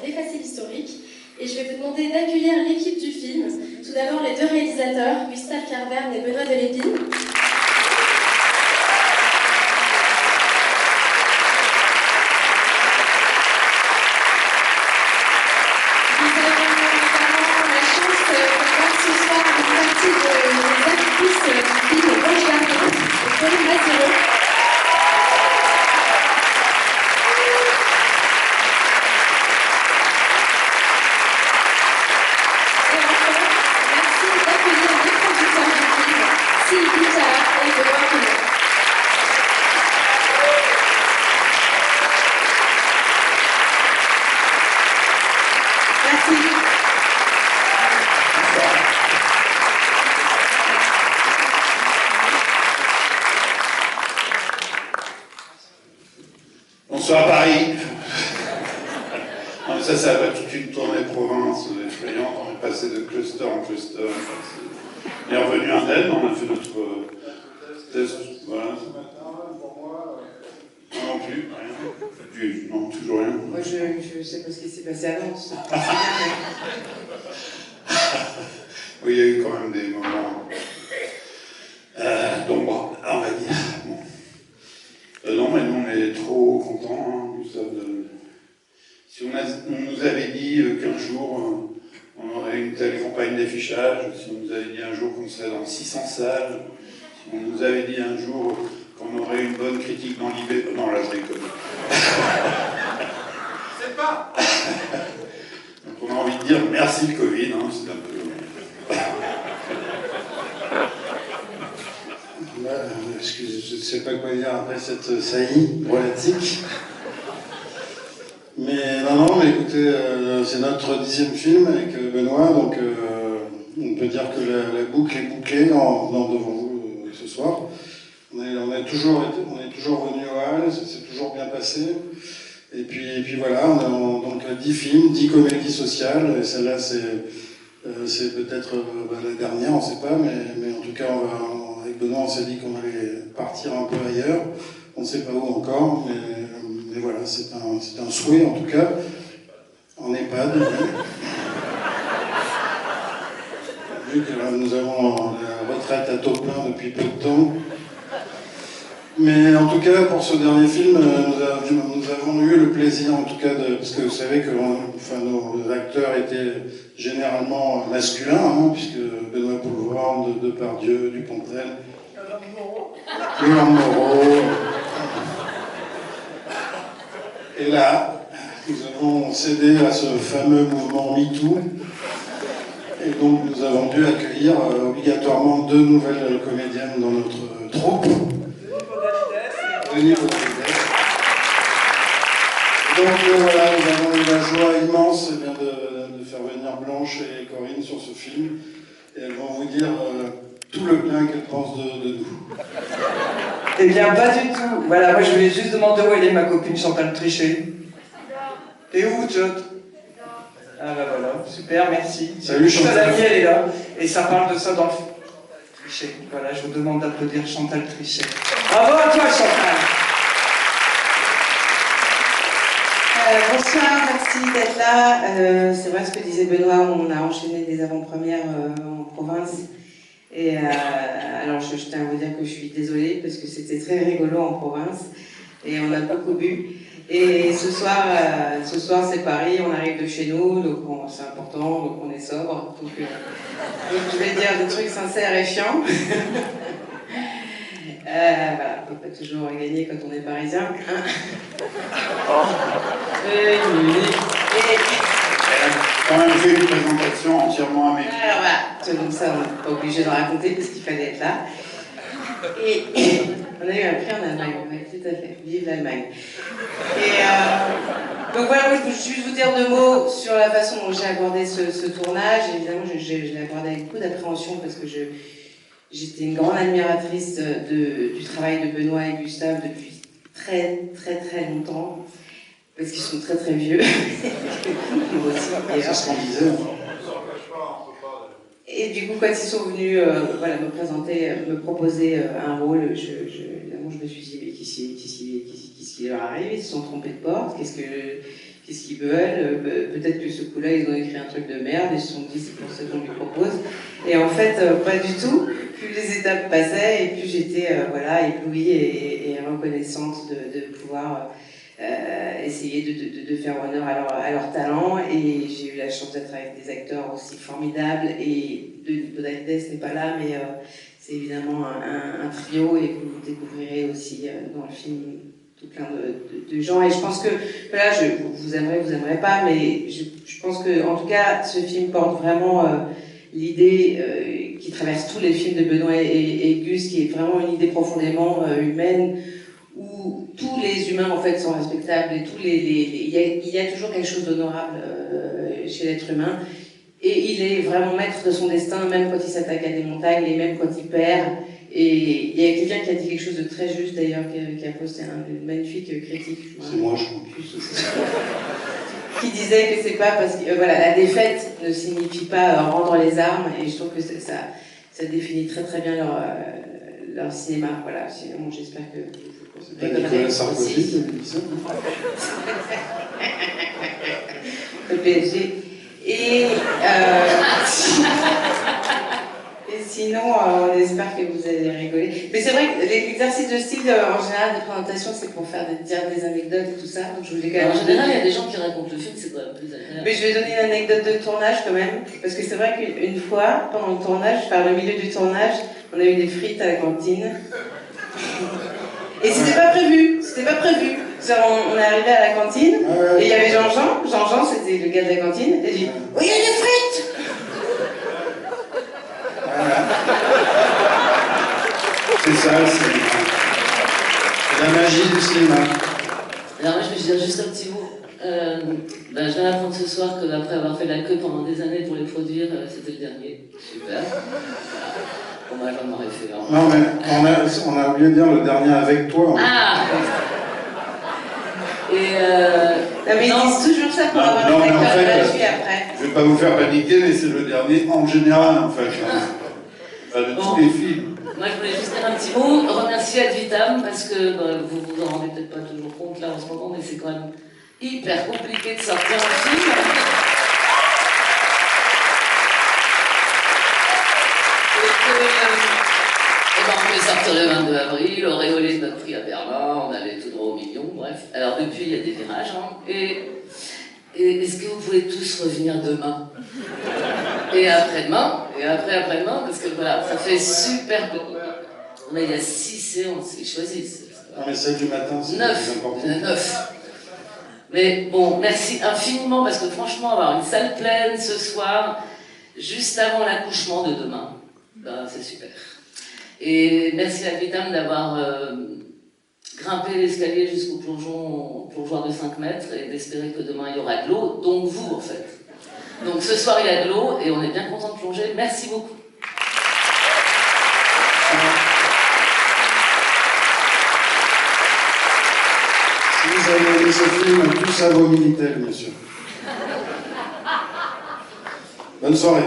Les Faciles Historiques. Et je vais vous demander d'accueillir l'équipe du film. Tout d'abord, les deux réalisateurs, Gustave Carverne et Benoît Delépine. Bonsoir Paris. Non, ça va toute une tournée province effrayante. On est passé de cluster en cluster. On est revenu indemne, on a fait notre test. Voilà. Non plus, rien. Non, toujours rien. Moi, je sais pas ce qui s'est passé à Lens. Oui, il y a eu quand même des moments d'ombre, on va dire. Bon. Non, mais nous, on est trop contents, hein, Gustave. Si on nous avait dit qu'un jour, on aurait une telle campagne d'affichage, si on nous avait dit un jour qu'on serait dans 600 salles, si on nous avait dit un jour qu'on aurait une bonne critique dans l'IB... Non, là, je déconne. C'est pas. Donc, on a envie de dire merci le Covid, hein, c'est un peu... Je ne sais pas quoi dire après cette saillie relatique. Mais non, mais écoutez, c'est notre 10e film avec Benoît, donc on peut dire que la boucle est bouclée devant vous ce soir. On est toujours venu au Halles, ça s'est toujours bien passé. Et puis voilà, on a donc 10 films, 10 comédies sociales, et celle-là c'est peut-être la dernière, on ne sait pas, mais en tout cas avec Benoît on s'est dit qu'on allait partir un peu ailleurs, on ne sait pas où encore, mais voilà, c'est un souhait en tout cas, en EHPAD. Vu que nous avons la retraite à taux plein depuis peu de temps. Mais en tout cas, pour ce dernier film, nous avons eu le plaisir, en tout cas, parce que vous savez que nos acteurs étaient généralement masculins, hein, puisque Benoît Poelvoorde, Depardieu, Dupontel, Yolande Moreau. Et là, nous avons cédé à ce fameux mouvement MeToo, et donc nous avons dû accueillir obligatoirement 2 nouvelles comédiennes dans notre troupe. Donc voilà, nous avons eu la joie immense de faire venir Blanche et Corinne sur ce film, et elles vont vous dire tout le bien qu'elles pensent de nous. Eh bien, pas du tout. Voilà, moi je voulais juste demander où elle est, ma copine Chantal Trichet. T'es où, Tchot? Ah bah voilà, super, merci. Salut Chantal. La elle est là, et ça parle de ça dans le film. Trichet. Voilà, je vous demande d'applaudir Chantal Trichet. Bravo à toi, Chantal. Bonsoir, merci d'être là. C'est vrai ce que disait Benoît, on a enchaîné des avant-premières en province. Et alors je tiens à vous dire que je suis désolée parce que c'était très rigolo en province et on a beaucoup bu. Et ce soir c'est Paris, on arrive de chez nous, donc c'est important, donc on est sobre. Donc je vais dire des trucs sincères et chiants. Voilà, on ne peut pas toujours gagner quand on est parisien. Elle a quand même fait une présentation entièrement américaine. Alors voilà, donc ça on n'est pas obligé de raconter parce qu'il fallait être là. Et on a eu un prix en Allemagne, oui, tout à fait, vive l'Allemagne. Et donc voilà, moi je veux juste vous dire 2 mots sur la façon dont j'ai abordé ce tournage. Évidemment, je l'ai abordé avec beaucoup d'appréhension parce que j'étais une grande admiratrice du travail de Benoît et Gustave depuis très très très longtemps. Parce qu'ils sont très très vieux. Moi aussi, c'est ce qu'on disait. Et du coup, quand ils sont venus me proposer un rôle, évidemment, je me suis dit, mais qu'est-ce qui leur arrive? Ils se sont trompés de porte, qu'est-ce qu'est-ce qu'ils veulent, peut-être que ce coup-là, ils ont écrit un truc de merde, et ils se sont dit, c'est pour ça qu'on lui propose. Et en fait, pas du tout. Plus les étapes passaient, et plus j'étais éblouie et reconnaissante de pouvoir essayer de faire honneur à leur talent. Et j'ai eu la chance d'être avec des acteurs aussi formidables. Et Denis Podalides n'est pas là, mais c'est évidemment un trio, et vous découvrirez aussi dans le film tout plein de gens. Et je pense que, voilà, vous aimerez pas, mais je pense que, en tout cas, ce film porte vraiment l'idée qui traverse tous les films de Benoît et Gus, qui est vraiment une idée profondément humaine, où tous les humains en fait sont respectables, et il y a toujours quelque chose d'honorable chez l'être humain, et il est vraiment maître de son destin, même quand il s'attaque à des montagnes, et même quand il perd. Et il y a quelqu'un qui a dit quelque chose de très juste d'ailleurs, qui a posté une magnifique critique. C'est moi, je crois. Qui disait que c'est pas parce que la défaite ne signifie pas rendre les armes, et je trouve que ça définit très très bien leur cinéma. Voilà, sinon j'espère que vous C'est pas Nicolas Sarkozy qui a dit ça. Le PSG. Et sinon, on espère que vous allez rigoler. Mais c'est vrai que l'exercice de style, en général, des présentations, c'est pour dire des anecdotes et tout ça. Donc je voulais quand même. En général, il y a des gens qui racontent le film, c'est quand même plus agréable. Mais je vais donner une anecdote de tournage quand même. Parce que c'est vrai qu'une fois, pendant le tournage, vers le milieu du tournage, on a eu des frites à la cantine. Et c'était pas prévu. On est arrivé à la cantine, et il y avait Jean-Jean. Jean-Jean, c'était le gars de la cantine. Et il dit « Oui, il y a des frites !» C'est ça le cinéma. C'est la magie du cinéma. Alors moi, je vais dire juste un petit mot. Je viens d'apprendre ce soir qu'après avoir fait la queue pendant des années pour les produire, c'était le dernier. Super. Bon, moi, j'en aurais fait un. Non, mais on a oublié de dire le dernier avec toi. Ah. Non, mais ils disent toujours ça pour avoir Non, des mais en acteurs fait, gratuits après. Je vais pas vous faire paniquer, mais c'est le dernier en général, en fait. Enfin, de tous les films. Moi, je voulais juste dire un petit mot, remercier Ad Vitam, parce que vous vous en rendez peut-être pas toujours compte là en ce moment, mais c'est quand même hyper compliqué de sortir un film. On devait sortir le 22 avril, auréolé de notre prix à Berlin, on allait tout droit au million, bref. Alors depuis, il y a des virages, hein. Et est-ce que vous pouvez tous revenir demain? Et après-demain, et après-après-demain, parce que voilà, ça fait super peu. Mais il y a 6 séances, ils choisissent. Non, mais celle du matin, c'est 9. plus important. 9. Mais bon, merci infiniment, parce que franchement, avoir une salle pleine ce soir, juste avant l'accouchement de demain, ben, c'est super. Et merci à Vitam d'avoir grimpé l'escalier jusqu'au plongeoir de 5 mètres, et d'espérer que demain il y aura de l'eau, donc vous en fait. Donc ce soir il y a de l'eau, et on est bien content de plonger. Merci beaucoup. Si vous avez aimé ce film, tout ça vaut Minitel, monsieur. Bonne soirée.